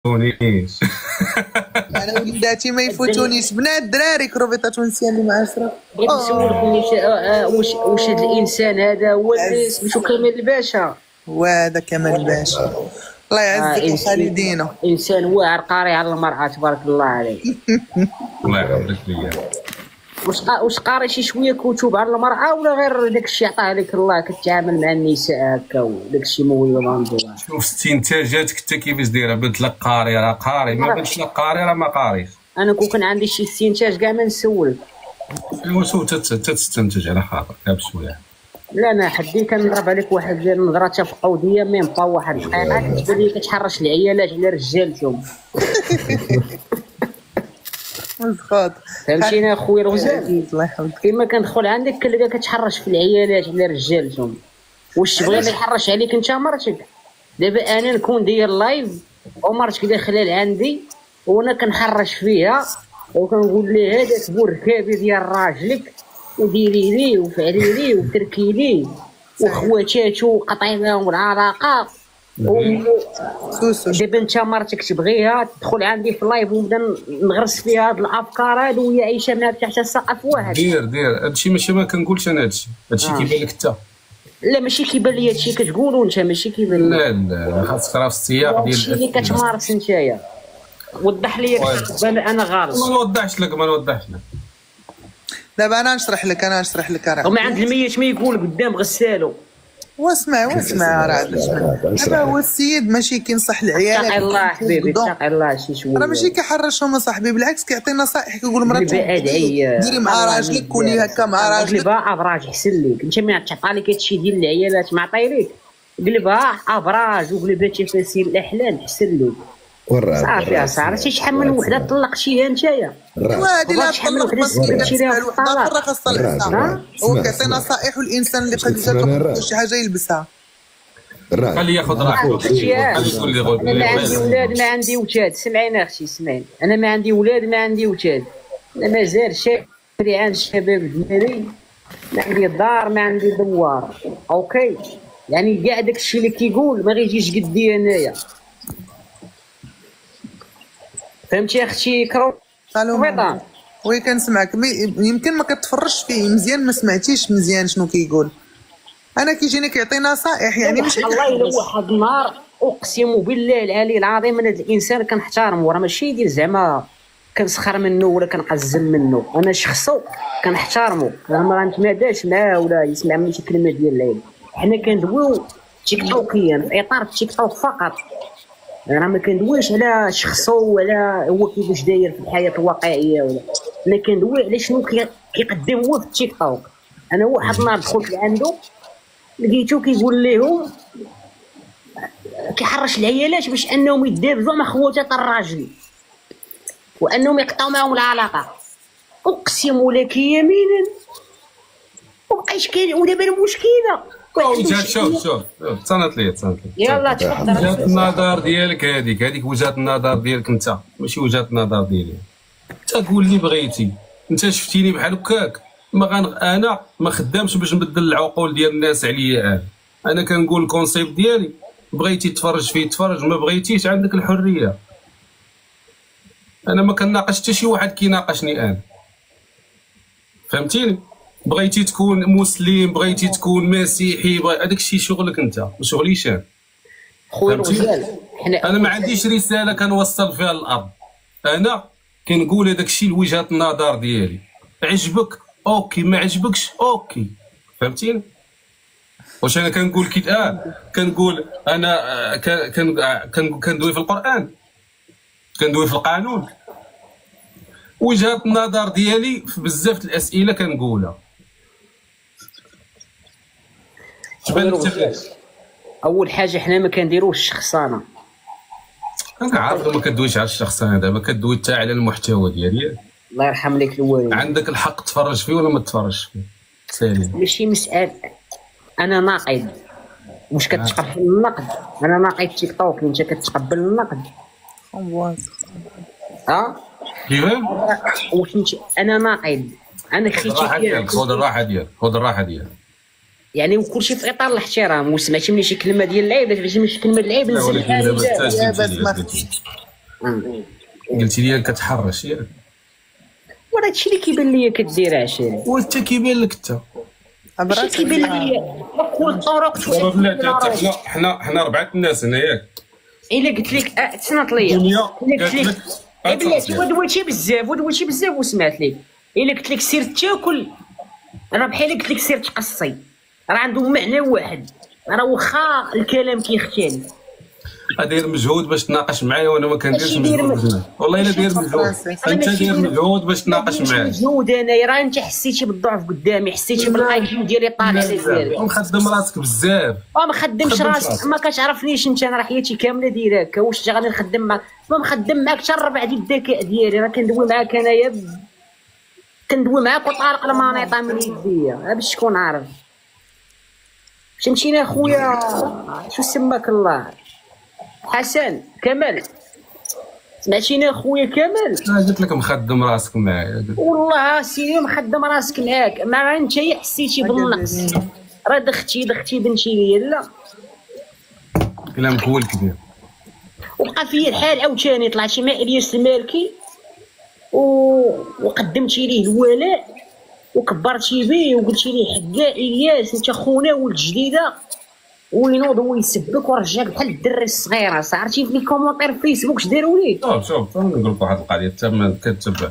تونيش. انا وليداتي ما يفوتونيش بنات الدراري كروبيطه تونسيه اللي مع عشرة. بغيت نسولكم واش هذا الانسان هذا هو اللي سميتو كمال الباشا؟ وهذا كمال الباشا الله يعزك يا خالدينا. انسان واعر قاري على المرأة تبارك الله عليه. الله يحفظك ليا. واش قاري شي شويه كتب على المرأة ولا غير داك الشيء عطاه لك الله كتعامل مع النساء هكا وداك الشيء مويل ولا؟ شوف استنتاجاتك انت كيفاش دايره؟ بنت لك قاري راه قاري، ما بنتش لك قاري راه ما قاريش. انا كون كان عندي شي استنتاج كاع ما نسولك. ايوا شوف تستنتج على خاطرك بشويه. لا انا حدي كنضرب عليك واحد النظره تفقوديه ميم با واحد الدقيقه كتبان لي كتحرش العيالات على رجالتهم. مسخوط فهمتيني اخويا الغزال؟ الله يحفظك. كيما كندخل عندك كنلقى كتحرش في العيالات على رجالتهم. واش تبغي ما يحرش عليك انت مرتك؟ دابا انا نكون داير لايف ومرتك داخله لعندي وانا كنحرش فيها وكنقول ليه هذاك هو الركابي ديال راجلك وديري ليه وفعلي ليه وتركي ليه وخواتاتو قطعي معاهم العلاقه. دابا انت مرتك تبغيها تدخل عندي في اللايف ونبدا نغرس فيها هاد الافكار هادو وهي عايشه معاك تحت سقف واحد. دير هادشي ماشي ما كنقولش انا هادشي كيبان لك انت. لا ماشي كيبان لي هادشي كتقولو انت ماشي كيبان لي. لا خاصك راه في السياق ديال هادشي اللي كتمارس نتايا. وضح لي انا غلط. ما نوضحش لك دابا انا نشرح لك راه وما عند الميت ما يقول قدام غسالو. واسمع راه دابا هو السيد ماشي كينصح العيالات. اتقي الله حبيبي اتقي الله شي شويه. راه ماشي كيحرشهم اصاحبي بالعكس كيعطي نصائح كيقول مراتك ديري مع راجلك كوني هكا مع راجلك. قلبها ابراج احسن ليك انت ما تعطى لك هادشي ديال العيالات ما عطايليك. قلبها ابراج وقلبها تفاسير الاحلام احسن ليك. صافي صافي شحال من وحده طلقتيها نتايا. وهادي لا تطلق بس كتسمع الوحده اخرى خاصها الانسان هو كيعطي نصائح والانسان اللي قد جاتو شي حاجه يلبسها. خليه ياخذ راحته. انا ما عندي ولاد ما عندي وتاد. سمعيني اختي سمعيني. انا ما عندي ولاد ما عندي وتاد. انا مازال شاب عند الشباب ديالي. ما عندي دار ما عندي دوار. اوكي يعني كاع داك الشيء اللي كيقول ما غيجيش قدي انايا. فهمتي اختي كروبيطه؟ وي كنسمعك يمكن ما كتفرجش فيه مزيان ما سمعتيش مزيان شنو كيقول. انا كيجيني كيعطي نصائح يعني ماشي والله الا واحد النهار اقسم بالله العلي العظيم ان هذا الانسان كنحترمه راه ماشي ديال زعما كنسخر منه ولا كنقزم منه. انا شخصو كنحترمه ما غنتماداش معاه ولا يسمع مني شي كلمه ديال العيب. حنا كندويو تيك توكيا في اطار التيك توك فقط. راه ما كندويش على شخصو ولا هو كيفاش داير في الحياه الواقعيه ولا. انا كندوي على شنو كيقدم هو في التيك توك. انا واحد النهار دخلت لعندو لقيتو كيقول لهم كيحرش العيالات باش انهم يدابزوا مع خواتات الراجل وانهم يقطعوا معهم العلاقه. اقسم لك يمينا وبقيت كاين ودابا المشكله شوف تصنت لي يلا تفضل. وجهه النظر ديالك هذيك وجهه النظر ديالك انت ماشي وجهه النظر ديالي. انت قول لي بغيتي انت شفتيني بحال هكاك انا ما خدامش باش نبدل العقول ديال الناس عليا. انا كنقول الكونسيبت ديالي بغيتي تفرج فيه تفرج ما بغيتيش عندك الحريه. انا ما كنناقش حتى شي واحد كيناقشني انا فهمتيني. بغيتي تكون مسلم بغيتي تكون مسيحي هذاك الشيء شغلك انت ما شغليش انا. خويا الغزال انا ما عنديش رساله كنوصل فيها للارض. انا كنقول هذاك الشيء لوجهه النظر ديالي. عجبك اوكي ما عجبكش اوكي فهمتيني. واش انا كنقول كنقول انا كندوي في القران كندوي في القانون. وجهه النظر ديالي في بزاف الاسئله كنقولها. اول حاجه حنا ما كنديروش الشخصنه. انا عارف ما كدويش على الشخصنه دابا كدوي حتى على المحتوى ديالي. الله يرحم لك الوالد. عندك الحق تفرج فيه ولا ما تفرجش فيه سالي. ماشي مسألة انا ناقد واش كتقبل النقد. انا ناقد تيك توك انت كتقبل النقد. كيفاه واش انت انا ناقد انا خديتي خذ الراحه ديالك يعني وكلشي في اطار الاحترام. وسمعتي مني شي كلمه ديال العيب سمعتي مني شي كلمه ديال العيب قلتي لي كتحرش ياك، وراه هادشي اللي كيبان ليا كدير عشان وانت كيبان لك انت هادشي كيبان ليا كل الطرق دابا بلاتي. حنا 4 الناس هنا ياك. الا قلت لك تسنط ليا الدنيا الا قلت قالت لك لك بلاتي ودويتي بزاف وسمعت لك. الا قلت لك سير تاكل راه بحال قلت لك سير تقصي، راه عندهم معنى واحد. راه واخا الكلام كيختلف. داير مجهود باش تناقش معايا وانا ما كنديرش مجهود. والله الا داير مجهود، انت داير مجهود باش تناقش معايا. مجهود انايا، راه انت حسيتي بالضعف قدامي، حسيتي بالاي كيو ديالي طالع على ديالي. مخدم راسك بزاف. ما خدمش راسك، ما كتعرفنيش انت. انا راه حياتي كامله دايره هكا. واش غادي نخدم معاك؟ ما مخدم معاك حتى الربع ديال الذكاء ديالي. راه كندوي معاك انايا، كندوي معاك وطارق المانيطه من يديا باش تكون عارف. فهمتيني اخويا؟ شو سماك الله؟ حسن كمال، سمعتيني اخويا كمال؟ قلت لك مخدم راسك معايا. والله سيدي مخدم راسك معاك. ما انت حسيتي بالنقص، راه دختي بنتي ليا. لا كلامك هو الكبير. وبقى فيا الحال عاوتاني. طلعتي مع الياس المالكي وقدمتي ليه الولاء وكبرتي به وقلتي ليه حكا الياس انت خونا ولد جديده، وينوض ويسبك ورجعك بحال الدري الصغيره. عرفتي في لي كومونتير في فيسبوك اش داروا ليه؟ شوف نقول لك واحد القضيه. انت ما كتبع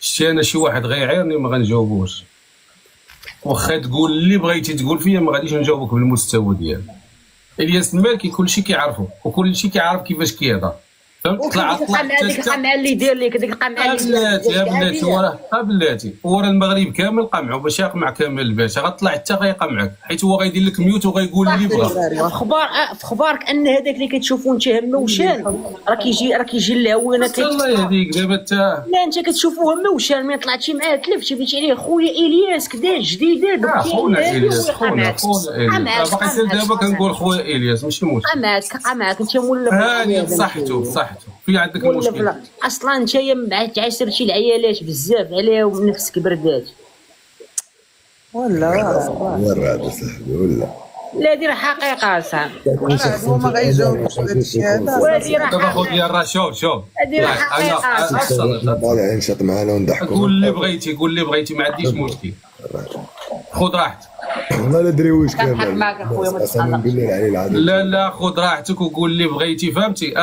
شتي انا شي واحد غيعيرني ما غنجاوبوش. واخا تقول اللي بغيتي تقول فيا ما غاديش نجاوبك بالمستوى ديالي. الياس المالكي كلشي كيعرفو وكلشي كيعرف كيفاش كيهضر. فهمت؟ طلع هذيك القمعه اللي داير لك، هذيك القمعه بلاتي يا بلاتي. بلاتي ورا المغرب كامل قمعوا باش يقمع كامل الباشا. غطلع حتى غيقمعك حيت هو غيدير لك ميوت وغيقول اللي بغا. في اخبارك ان هذاك اللي كتشوفو انت هموشان راه كيجي الهوانه. الله يهديك دابا انت. لا انت كتشوفو هموشان ملي طلعتي معاه تلفتي بغيتي عليه خويا الياس كدا جديده. خونا الياس، خونا الياس. باقي سير دابا كنقول خويا الياس ماشي مشكل. معاك انت مولف. هاني بصحته في عندك المشكل. اصلا انت عاشرتي العيالات بزاف عليهم نفسك بردات. ولا هذا صاحبي ولا لا دير حقيقه صاحبي. هو ما غيجاوبش هذا الشيء هذا. وهذه راه دابا خويا راه شوف هذه راه حقيقه. طالع نشط معنا ونضحكوا. قول اللي بغيتي ما عنديش مشكل. خذ راحتك. والله لا دري واش كان. كنضحك معاك اخويا ما قسما بالله العلي العظيم. لا خذ راحتك وقول اللي بغيتي. فهمتي؟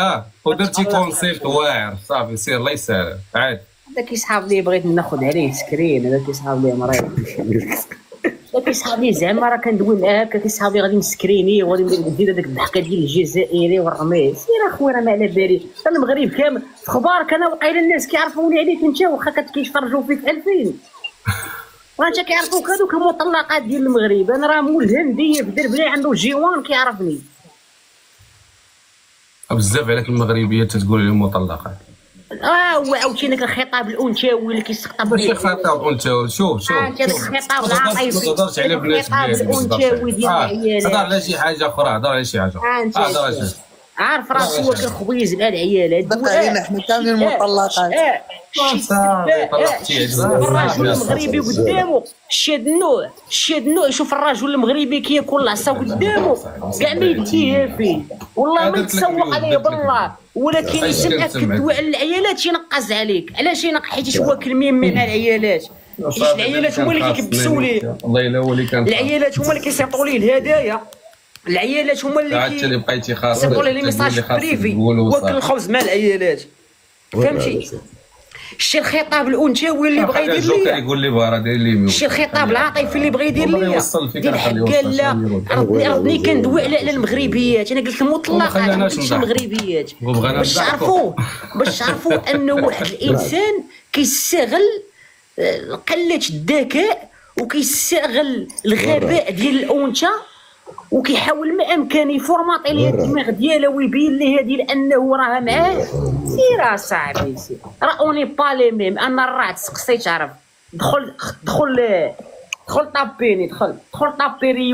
ودرتي كونسيبت واعر صافي سير الله يسهل عاد. هذا كيصحاب لي بغيت ناخذ عليه سكرين. هذا كيصحاب لي مريض. هذا كيصحاب لي زعما راه كندوي معاه هكا. كيصحاب لي غادي نسكريني وغادي ندير هذاك الضحكه ديال الجزائري والرمي. سير اخويا راه ما على بالي. المغرب كامل في اخبارك. انا وقيله الناس كيعرفوني عليك انت واخا كيتفرجوا فيك 2000. راه انت كيعرفوك هذوك المطلقات ديال المغرب. انا راه مول الهنديه في دربلي عنده جيوان كيعرفني بزاف عليك المغربيه تتقول لهم مطلقات. هو عاوتاني الخطاب الانثوي اللي كيستقطب ماشي خطاب انثوي. شوف انت الخطاب العاطفي. ما تهضرش على بنات الخطاب الانثوي ديال العيالات. هضر على شي حاجه اخرى. هضر على شي حاجه. عارف راسك هو كخبيز مع العيالات. بقى حنا كاملين مطلقات. الرجل المغربي قدامه شاد النوع. شوف الرجل المغربي كياكل العصا قدامه كاع ما يديها فيه. والله ما نتسوق عليه بالله. ولكن يسمعك كدوي على العيالات ينقص عليك. علاش ينقص؟ حيت هو كلمين مع العيالات. حيت العيالات هما اللي كيكبسوا ليه. والله الا هو اللي كان. العيالات هما اللي كيصيفطوا ليه الهدايا. العيالات هما اللي بقيتي خاص يصيفطوا ليه لي ميساج بريفي. واكل الخبز مع العيالات. فهمتي؟ شتي الخطاب الانثوي اللي بغى يدير ليا. يقول لي بغا دير لي. شتي الخطاب العاطفي اللي بغى يدير ليا. ديال حكا لا ربني كندوي على المغربيات. انا قلت المطلقات ماشي المغربيات. باش تعرفوا انه واحد الانسان كيستغل قله الذكاء وكيستغل الغباء ديال الانثى وكيحاول ما امكن يفورماطي ليه الدماغ ديالها ويبين ليه ديال انه راه معاه. سير اصاحبي سير. راه اوني با لي ميم. انا راه تسقسي تعرف. دخل طابيني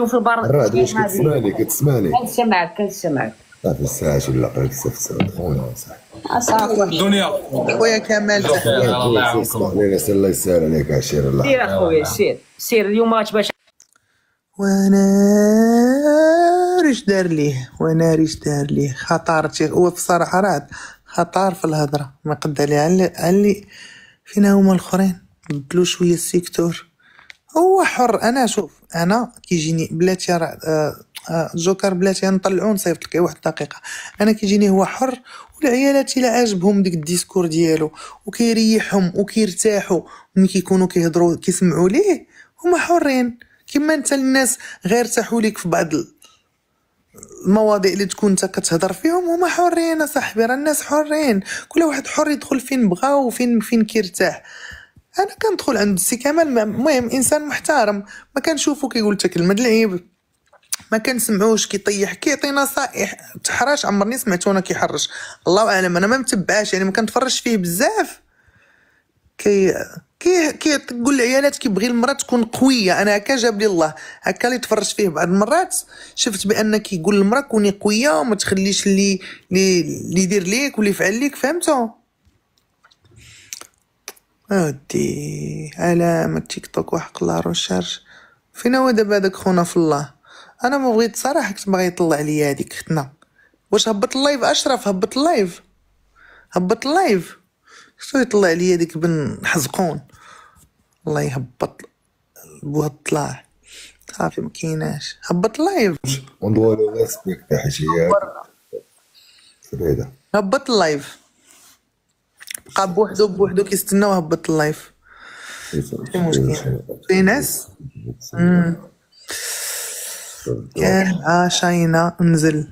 في البر. الراد واش كتسمعني كنسمعك صافي الساعه ولا قريت السفسه خونا صافي الدنيا. خويا كمال الله يعاونكم. الله يسهل عليك عشير. الله سير اخويا سير اليوم باش وانا ريش دار ليه خطرتي. هو بصراحه راه خطار في الهضره ما قد علي فينا هما الاخرين بدلو شويه السيكتور. هو حر. انا شوف انا كيجيني بلاتي راه جوكر بلاتي نطلعو نصيفط لك واحد الدقيقه. انا كيجيني هو حر والعيالات الا عاجبهم ديك الديسكور ديالو وكيريحهم وكيرتاحوا ملي كيكونوا كيهضروا كيسمعوا ليه هما حرين. كما انت الناس غير ارتاحوا ليك في بعض المواضيع اللي تكون انت كتهضر فيهم هما حرين اصاحبي. راه الناس حرين كل واحد حر يدخل فين بغا وفين كيرتاح. انا كندخل عند السي كمال المهم انسان محترم ما كنشوفو كيقول حتى كلمه العيب ما كنسمعوش كيطيح كيعطي نصائح تحرش. عمرني سمعتو انا كيحرش الله اعلم. انا ما متبعاش يعني ما كنتفرجش فيه بزاف. كيقول العيالات كيبغي المراه تكون قويه. انا هكا جاب لي الله هكا اللي تفرجت فيه بعض المرات شفت بان كيقول المراه كوني قويه وما تخليش اللي يدير ليك واللي يفعل ليك. فهمتوا اودي علامة تيك توك وحق لا روشارج. فين هو دابا هداك خونا في الله؟ انا ما بغيت صراحه كنت باغي يطلع لي هذيك ختنا. واش هبط اللايف اشرف؟ هبط اللايف شتو يطلع لي هذيك بن حزقون الله يهبط بوها الطلاع صافي ما كايناش. هبط اللايف ونضوى له ريسبيكت تحيات فريدة. هبط اللايف بقى بوحدو كيستناو. هبط اللايف مشكل في ناس كان شاينا نزل